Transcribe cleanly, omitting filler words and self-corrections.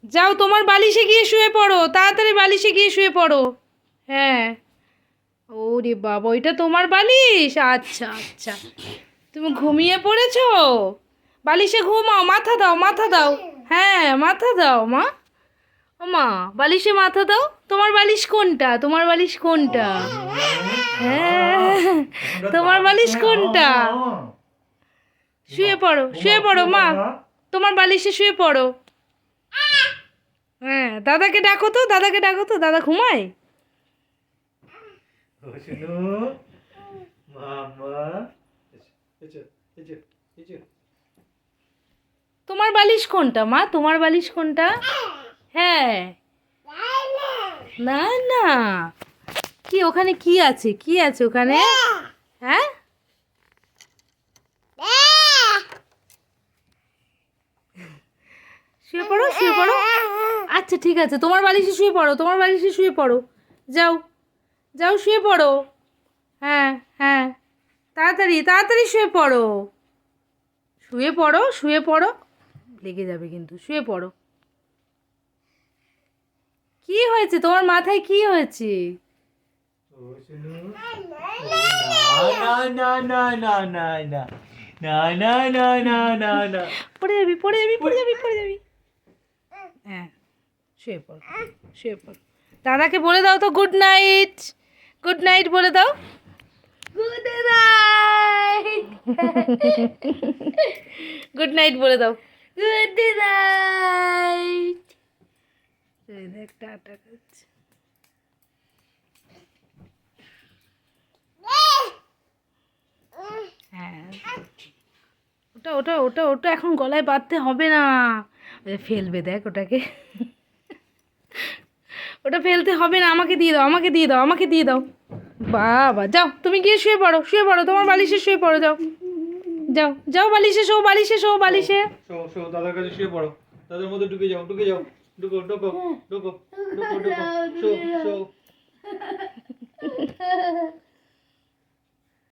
যাও তোমার বালিশে গিয়ে শুয়ে পড়ো, তাড়াতাড়ি বালিশে গিয়ে শুয়ে পড়ো। হ্যাঁ। ওরে বাবা, ওইটা তোমার বালিশ? আচ্ছা আচ্ছা, তুমি ঘুমিয়ে পড়েছো? বালিশে ঘুমাও, মাথা দাও, মাথা দাও। হ্যাঁ, মাথা দাও মা। ও মা, বালিশে মাথা দাও। তোমার বালিশ কোনটা? তোমার বালিশ কোনটা? হ্যাঁ, তোমার বালিশ কোনটা? শুয়ে পড়ো, শুয়ে পড়ো মা, তোমার বালিশে শুয়ে পড়ো। হ্যাঁ, দাদাকে ডাকো তো, দাদাকে ডাকো তো, দাদা ঘুমায়। তোমার বালিশ কোনটা মা? তোমার বালিশ কোনটা? হ্যাঁ। না না, কি ওখানে কি আছে? কি আছে ওখানে? হ্যাঁ, শুয়ে পড়ো, শুয়ে পড়ো। আচ্ছা ঠিক আছে, তোমার বালিশে শুয়ে পড়ো, তোমার বালিশে শুয়ে পড়ো। যাও, যাও শুয়ে পড়ো। হ্যাঁ হ্যাঁ, তাড়াতাড়ি তাড়াতাড়ি শুয়ে পড়ো। শুয়ে পড়ো, শুয়ে পড়ো, লেগে যাবে কিন্তু। শুয়ে পড়ো। কি হয়েছে তোমার মাথায়? কি হয়েছে? পড়ে যাবি, পড়ে যাবি, পড়ে যাবি, পড়ে যাবি। হ্যাঁ, শুয়ে পড়ো, শুয়ে পড়ো। দাদাকে বলে দাও তো গুড নাইট। গুড নাইট বলে দাও। Good night. গুড নাইট বলে দাও। Good night. দেখ টাটা করছে। হ্যাঁ, ওটা ওটা ওটা ওটা এখন গলায় বাঁধতে হবে না। ফেলবে, দেখ ওটাকে। ওটা ফেলতে হবে না, আমাকে দিয়ে দাও, আমাকে দিয়ে দাও, আমাকে দিয়ে দাও। বাবা, যাও তুমি গিয়ে শুয়ে পড়ো, শুয়ে পড়ো, তোমার বালিশে শুয়ে পড়ো। যাও, যাও, যাও বালিশে শো, বালিশে শো, বালিশে শো শো দাদার কাছে শুয়ে পড়ো, দাদার মধ্যে ঢুকে যাও, ঢুকে যাও, ঢুকো ঢুকো ঢুকো ঢুকো ঢুকো, শো শো।